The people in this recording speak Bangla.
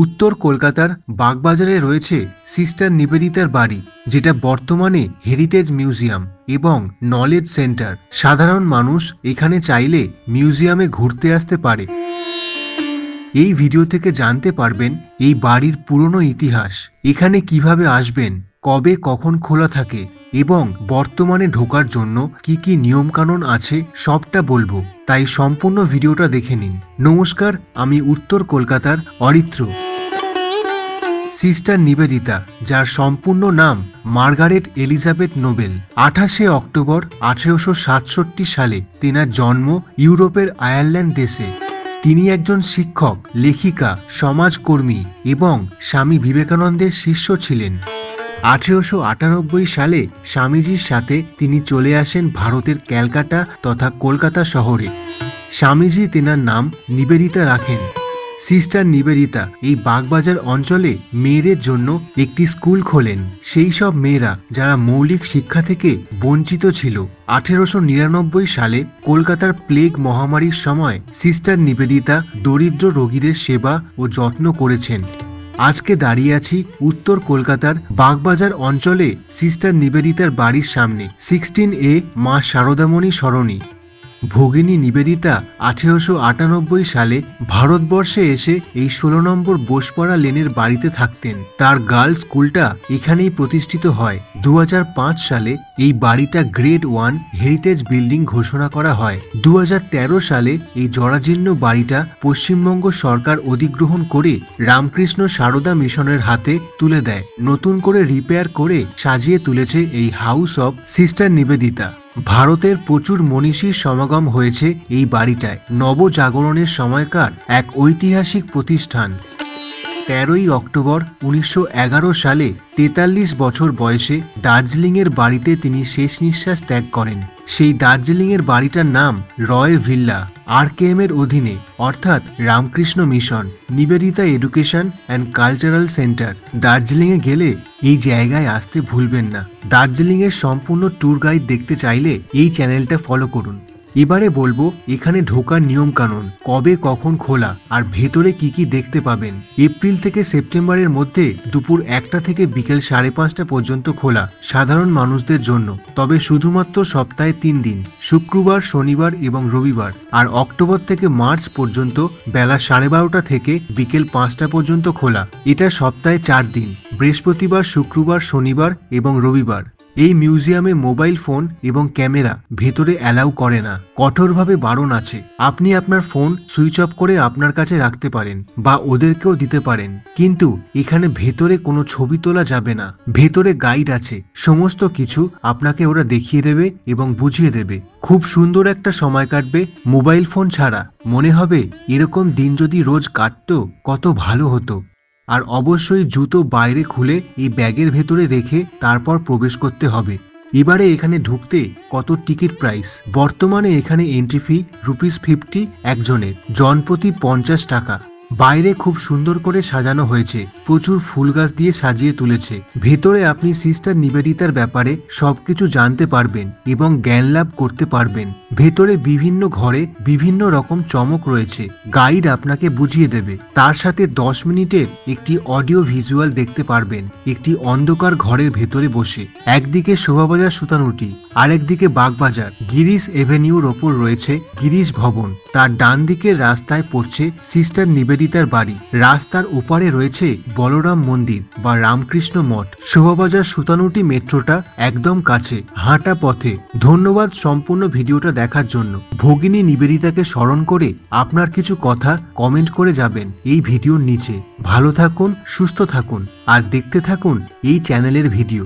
উত্তর কলকাতার বাগবাজারে রয়েছে সিস্টার নিবেদিতার বাড়ি, যেটা বর্তমানে হেরিটেজ মিউজিয়াম এবং নলেজ সেন্টার। সাধারণ মানুষ এখানে চাইলে মিউজিয়ামে ঘুরতে আসতে পারে। এই ভিডিও থেকে জানতে পারবেন এই বাড়ির পুরনো ইতিহাস, এখানে কিভাবে আসবেন, কবে কখন খোলা থাকে এবং বর্তমানে ঢোকার জন্য কি কি নিয়মকানুন আছে সবটা বলবো, তাই সম্পূর্ণ ভিডিওটা দেখে নিন। নমস্কার, আমি উত্তর কলকাতার অরিত্র। সিস্টার নিবেদিতা, যার সম্পূর্ণ নাম মার্গারেট এলিজাবেথ নোবেল, 28 অক্টোবর 1867 সালে তেনার জন্ম ইউরোপের আয়ারল্যান্ড দেশে। তিনি একজন শিক্ষক, লেখিকা, সমাজকর্মী এবং স্বামী বিবেকানন্দের শিষ্য ছিলেন। 1898 সালে স্বামীজির সাথে তিনি চলে আসেন ভারতের ক্যালকাটা তথা কলকাতা শহরে। স্বামীজি তেনার নাম নিবেদিতা রাখেন। সিস্টার নিবেদিতা এই বাগবাজার অঞ্চলে মেয়েদের জন্য একটি স্কুল খোলেন, সেই সব মেয়েরা যারা মৌলিক শিক্ষা থেকে বঞ্চিত ছিল। 1899 সালে কলকাতার প্লেগ মহামারীর সময় সিস্টার নিবেদিতা দরিদ্র রোগীদের সেবা ও যত্ন করেছেন। আজকে দাঁড়িয়ে আছি উত্তর কলকাতার বাগবাজার অঞ্চলে সিস্টার নিবেদিতার বাড়ির সামনে। 16A মা শারদামণি সরণি। ভগিনী নিবেদিতা 1898 সালে ভারতবর্ষে এসে এই 16 নম্বর বোসপাড়া লেনের বাড়িতে থাকতেন। তার গার্লস স্কুলটা এখানেই প্রতিষ্ঠিত হয়। 2005 সালে এই বাড়িটা গ্রেড 1 হেরিটেজ বিল্ডিং ঘোষণা করা হয়। 2013 সালে এই জরাজীর্ণ বাড়িটা পশ্চিমবঙ্গ সরকার অধিগ্রহণ করে রামকৃষ্ণ সারদা মিশনের হাতে তুলে দেয়। নতুন করে রিপেয়ার করে সাজিয়ে তুলেছে এই হাউস অব সিস্টার নিবেদিতা। ভারতের প্রচুর মনীষীর সমাগম হয়েছে এই বাড়িটায়। নবজাগরণের সময়কার এক ঐতিহাসিক প্রতিষ্ঠান। 13 অক্টোবর 1911 সালে 43 বছর বয়সে দার্জিলিংয়ের বাড়িতে তিনি শেষ নিঃশ্বাস ত্যাগ করেন। সেই দার্জিলিংয়ের বাড়িটার নাম রয় ভিল্লা, RKM এর অধীনে, অর্থাৎ Ramakrishna mission Nivedita education and cultural centre. দার্জিলিংয়ে গেলে এই জায়গায় আসতে ভুলবেন না। দার্জিলিংয়ের সম্পূর্ণ ট্যুর গাইড দেখতে চাইলে এই চ্যানেলটা ফলো করুন। এবারে বলবো এখানে ঢোকার নিয়ম কানুন, কবে কখন খোলা আর ভেতরে কি কি দেখতে পাবেন। এপ্রিল থেকে সেপ্টেম্বরের মধ্যে দুপুর 1টা থেকে বিকেল 5:30 পর্যন্ত খোলা সাধারণ মানুষদের জন্য, তবে শুধুমাত্র সপ্তাহে 3 দিন, শুক্রবার, শনিবার এবং রবিবার। আর অক্টোবর থেকে মার্চ পর্যন্ত বেলা 12:30 থেকে বিকেল 5টা পর্যন্ত খোলা। এটা সপ্তাহে 4 দিন, বৃহস্পতিবার, শুক্রবার, শনিবার এবং রবিবার। এই মিউজিয়ামে মোবাইল ফোন এবং ক্যামেরা ভেতরে অ্যালাউ করে না, কঠোরভাবে বারণ আছে। আপনি আপনার ফোন সুইচ অফ করে আপনার কাছে রাখতে পারেন বা ওদেরকেও দিতে পারেন, কিন্তু এখানে ভেতরে কোনো ছবি তোলা যাবে না। ভেতরে গাইড আছে, সমস্ত কিছু আপনাকে ওরা দেখিয়ে দেবে এবং বুঝিয়ে দেবে। খুব সুন্দর একটা সময় কাটবে মোবাইল ফোন ছাড়া। মনে হবে এরকম দিন যদি রোজ কাটতো কত ভালো হতো। আর অবশ্যই জুতো বাইরে খুলে এই ব্যাগের ভেতরে রেখে তারপর প্রবেশ করতে হবে। এবারে এখানে ঢুকতে কত টিকিট প্রাইস? বর্তমানে এখানে এন্ট্রি ফি ₹50 একজনের, জনপ্রতি 50 টাকা। বাইরে খুব সুন্দর করে সাজানো হয়েছে, প্রচুর ফুল গাছ দিয়ে সাজিয়ে তুলেছে। ভেতরে আপনি সিস্টার নিবেদিতার ব্যাপারে সবকিছু জানতে পারবেন এবং জ্ঞান লাভ করতে পারবেন। ভেতরে বিভিন্ন ঘরে বিভিন্ন রকম চমক রয়েছে, গাইড আপনাকে বুঝিয়ে দেবে। তার সাথে 10 মিনিটের একটি অডিও ভিজুয়াল দেখতে পারবেন একটি অন্ধকার ঘরের ভেতরে বসে। একদিকে শোভাবাজার সুতানুটি, আরেকদিকে বাগবাজার। গিরিশ এভিনিউর ওপর রয়েছে গিরিশ ভবন, তার ডান দিকের রাস্তায় পড়ছে সিস্টার নিবেদিতার বাড়ি। রাস্তার ওপারে রয়েছে বলরাম মন্দির বা রামকৃষ্ণ মঠ। শোভাবাজার সুতানুটি মেট্রোটা একদম কাছে, হাঁটা পথে। ধন্যবাদ সম্পূর্ণ ভিডিওটা দেখার জন্য। ভগিনী নিবেদিতাকে স্মরণ করে আপনার কিছু কথা কমেন্ট করে যাবেন এই ভিডিওর নিচে। ভালো থাকুন, সুস্থ থাকুন আর দেখতে থাকুন এই চ্যানেলের ভিডিও।